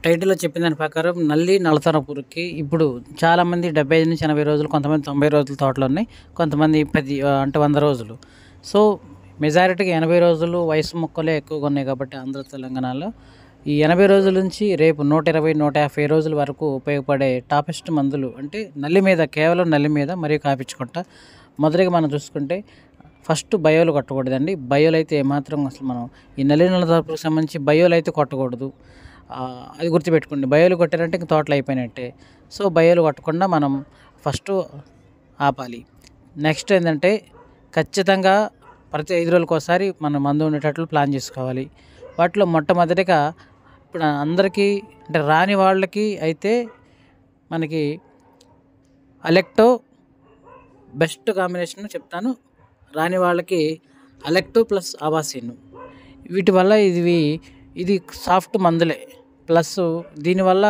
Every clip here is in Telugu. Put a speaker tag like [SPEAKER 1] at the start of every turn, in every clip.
[SPEAKER 1] టైటిల్‌లో చెప్పిన దాని ప్రకారం నల్లి, నల్లతన పురుగుకి ఇప్పుడు చాలామంది 75-80 రోజులు, కొంతమంది 90 రోజుల తోటలున్నాయి. కొంతమంది అంటే 100 రోజులు. సో, మెజారిటీగా 80 రోజులు వయసు మొక్కలే ఎక్కువగా ఉన్నాయి కాబట్టి ఆంధ్ర, తెలంగాణలో ఈ 80 రోజుల నుంచి రేపు 120, 150 రోజుల వరకు ఉపయోగపడే టాపెస్ట్ మందులు అంటే నల్లి మీద, కేవలం నల్లి మీద మరియు కాపించుకుంటా. మొదటిగా మనం చూసుకుంటే ఫస్ట్ బయోలు కొట్టకూడదండి. బయోలు అయితే ఏమాత్రం అసలు మనం ఈ నల్లి, నల్లతన పురుగుకి సంబంధించి బయోలు అయితే కొట్టకూడదు. అది గుర్తుపెట్టుకోండి. బయోలు కొట్టారంటే ఇంక తోటలు అయిపోయినట్టే. సో, బయోలు కొట్టకుండా మనం ఫస్టు ఆపాలి. నెక్స్ట్ ఏంటంటే ఖచ్చితంగా ప్రతి 5 రోజులకోసారి మనం మందు ఉండేటట్లు ప్లాన్ చేసుకోవాలి. వాటిలో మొట్టమొదటిగా ఇప్పుడు అందరికీ అంటే రాని వాళ్ళకి అయితే మనకి అలెక్టో బెస్ట్ కాంబినేషన్ చెప్తాను. రాని వాళ్ళకి అలెక్టో ప్లస్ అబాసిన్. వీటి వల్ల ఇది సాఫ్ట్ మందులే. ప్లస్ దీనివల్ల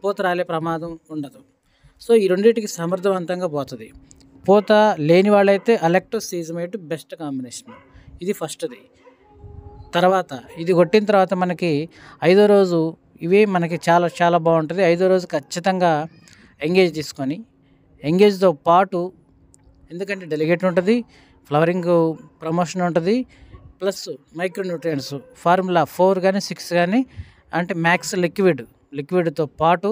[SPEAKER 1] పూత రాలే ప్రమాదం ఉండదు. సో, ఈ రెండింటికి సమర్థవంతంగా పోతుంది. పూత లేని వాళ్ళైతే అలెక్టో సీజమేట్ బెస్ట్ కాంబినేషన్. ఇది ఫస్ట్ది. తర్వాత ఇది కొట్టిన తర్వాత మనకి 5వ రోజు ఇవి మనకి చాలా చాలా బాగుంటుంది. 5వ రోజు ఖచ్చితంగా ఎంగేజ్ తీసుకొని, ఎంగేజ్తో పాటు ఎందుకంటే డెలిగేట్ ఉంటుంది, ఫ్లవరింగ్ ప్రమోషన్ ఉంటుంది, ప్లస్ మైక్రోన్యూట్రియంట్స్ ఫార్ములా 4 కానీ 6 కానీ అంటే మ్యాక్స్ లిక్విడ్తో పాటు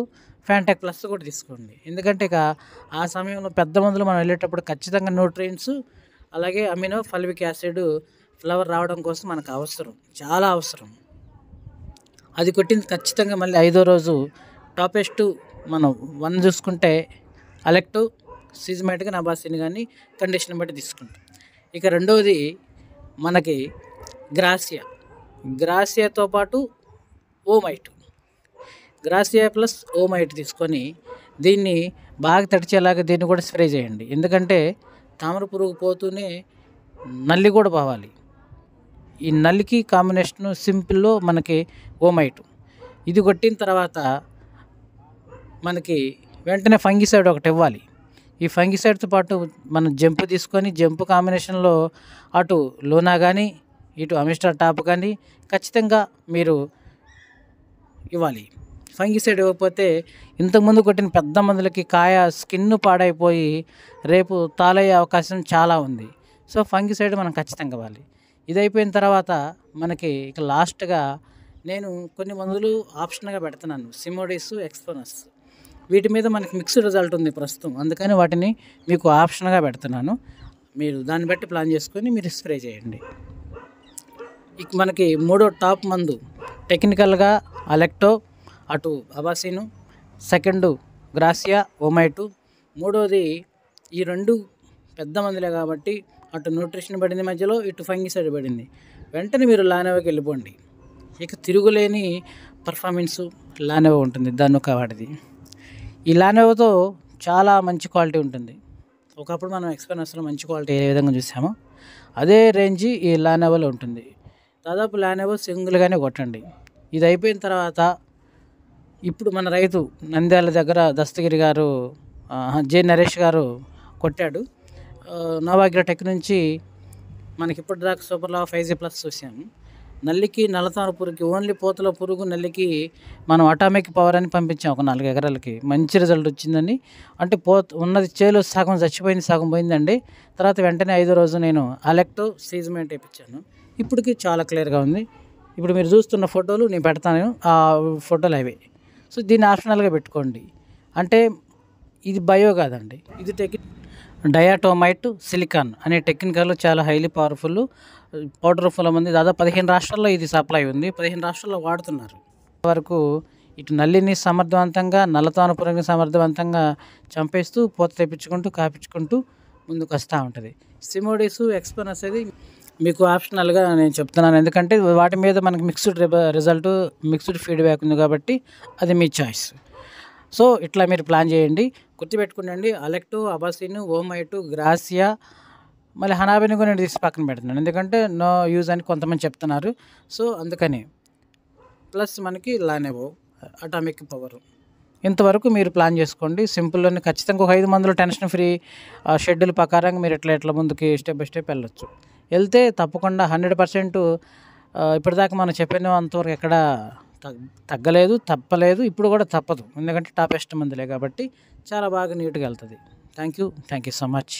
[SPEAKER 1] ఫ్యాంటాక్ ప్లస్ కూడా తీసుకోండి. ఎందుకంటే ఇక ఆ సమయంలో పెద్ద మందులు మనం వెళ్ళేటప్పుడు ఖచ్చితంగా న్యూట్రియంట్స్ అలాగే అమినో ఫల్విక్ యాసిడ్ ఫ్లవర్ రావడం కోసం మనకు అవసరం, చాలా అవసరం. అది కొట్టింది ఖచ్చితంగా మళ్ళీ 5వ రోజు టాపెస్ట్ మనం 1 చూసుకుంటే అలెక్టో సిజమేట్గా నబాసిన్ కానీ కండిషన్ బట్టి తీసుకుంటాం. ఇక రెండవది మనకి గ్రాసియాతో పాటు గ్రాసియా ప్లస్ ఓమైట్ తీసుకొని దీన్ని బాగా తడిచేలాగా దీన్ని కూడా స్ప్రే చేయండి. ఎందుకంటే తామర పురుగు పోతూనే నల్లి కూడా పోవాలి. ఈ నల్లికి కాంబినేషన్ సింపుల్లో మనకి ఓమైట్. ఇది కొట్టిన తర్వాత మనకి వెంటనే ఫంగిసైడ్ ఒకటి ఇవ్వాలి. ఈ ఫంగిసైడ్తో పాటు మనం జంపు తీసుకొని జంపు కాంబినేషన్లో అటు లోనా కానీ ఇటు అమిస్టర్ టాప్ కానీ ఖచ్చితంగా మీరు ఇవ్వాలి. ఫంగిసైడ్ ఇవ్వకపోతే ఇంతకుముందు కొట్టిన పెద్ద మందులకి కాయ స్కిన్ పాడైపోయి రేపు తాలయ్యే అవకాశం చాలా ఉంది. సో, ఫంగిసైడ్ మనం ఖచ్చితంగా ఇవ్వాలి. ఇది అయిపోయిన తర్వాత మనకి ఇక లాస్ట్గా నేను కొన్ని మందులు ఆప్షన్గా పెడుతున్నాను. సిమోడిస్, ఎక్స్పోనస్. వీటి మీద మనకి మిక్స్డ్ రిజల్ట్ ఉంది ప్రస్తుతం. అందుకని వాటిని మీకు ఆప్షన్గా పెడుతున్నాను. మీరు దాన్ని బట్టి ప్లాన్ చేసుకొని మీరు స్ప్రే చేయండి. ఇక మనకి మూడో టాప్ మందు టెక్నికల్గా అలెక్టో, అటు అబాసిను, సెకండు గ్రాసియా, ఓమైటు, మూడోది ఈ 2 పెద్ద మందులే కాబట్టి అటు న్యూట్రిషన్ పడింది మధ్యలో, ఇటు ఫంగిసైడ్ పడింది. వెంటనే మీరు లానెవాకి వెళ్ళిపోండి. ఇక తిరుగులేని పర్ఫార్మెన్స్ లానెవా ఉంటుంది దాన్నొక వాటిది. ఈ లానెవాతో చాలా మంచి క్వాలిటీ ఉంటుంది. ఒకప్పుడు మనం ఎక్స్పెనస్లో మంచి క్వాలిటీ ఏ విధంగా చూసామో అదే రేంజ్ ఈ లానెవాలో ఉంటుంది. దాదాపు లానెవా సింగిల్గానే కొట్టండి. ఇది అయిపోయిన తర్వాత ఇప్పుడు మన రైతు నంద్యాల దగ్గర దస్తగిరి గారు, జె నరేష్ గారు కొట్టాడు. నోవాగ్రా టెక్ నుంచి మనకి ఇప్పటిదాకా సూపర్ లా 5G ప్లస్ చూసాము. నల్లికి, నల్లతామర పురుగుకి ఓన్లీ పూతల పురుగు నల్లికి మనం అటామిక్ పవర్ అని పంపించాం ఒక 4 ఎకరాలకి. మంచి రిజల్ట్ వచ్చిందని. అంటే ఉన్నది చేలో సగం చచ్చిపోయింది, సగం పోయిందండి. తర్వాత వెంటనే 5వ రోజు నేను అలెక్టో సీజమేట్ వేయించాను. ఇప్పటికి చాలా క్లియర్గా ఉంది. ఇప్పుడు మీరు చూస్తున్న ఫోటోలు నేను పెడతాను, ఆ ఫోటోలు అవే. సో, దీన్ని ఆప్షనల్గా పెట్టుకోండి. అంటే ఇది బయో కాదండి, ఇది డయాటోమైట్ సిలికాన్ అనే టెక్నికల్ చాలా హైలీ పవర్ఫుల్ పవర్ఫుల్ మంది. దాదాపు 15 రాష్ట్రాల్లో ఇది సప్లై ఉంది, 15 రాష్ట్రాల్లో వాడుతున్నారు. వరకు ఇటు నల్లిని సమర్థవంతంగా, నల్లతామర పురుగుని సమర్థవంతంగా చంపేస్తూ పూత తెప్పించుకుంటూ కాపించుకుంటూ ముందుకు వస్తూ ఉంటుంది. సిమోడిస్, ఎక్స్పోనస్ అది మీకు ఆప్షనల్గా నేను చెప్తున్నాను. ఎందుకంటే వాటి మీద మనకి మిక్స్డ్ ఫీడ్బ్యాక్ ఉంది కాబట్టి అది మీ చాయిస్. సో, ఇట్లా మీరు ప్లాన్ చేయండి. గుర్తుపెట్టుకునండి, అలెక్టో, అబాసిన్, ఓమైటు, గ్రాసియా, మళ్ళీ హనాబిని కూడా నేను తీసి పక్కన పెడుతున్నాను. ఎందుకంటే నో యూజ్ అని కొంతమంది చెప్తున్నారు. సో, అందుకని ప్లస్ మనకి లానెవో అటామిక్ పవర్. ఇంతవరకు మీరు ప్లాన్ చేసుకోండి. సింపుల్లోనే ఖచ్చితంగా ఒక 5 మందులు టెన్షన్ ఫ్రీ షెడ్యూల్ ప్రకారంగా మీరు ఎట్లా ముందుకి స్టెప్ బై స్టెప్ వెళ్ళొచ్చు. వెళ్తే తప్పకుండా 100% ఇప్పటిదాకా మనం చెప్పిన అంతవరకు ఎక్కడ తగ్గలేదు, తప్పలేదు, ఇప్పుడు కూడా తప్పదు. ఎందుకంటే టాపెస్ట్ మందులే కాబట్టి చాలా బాగా నీట్గా వెళ్తుంది. Thank you so much.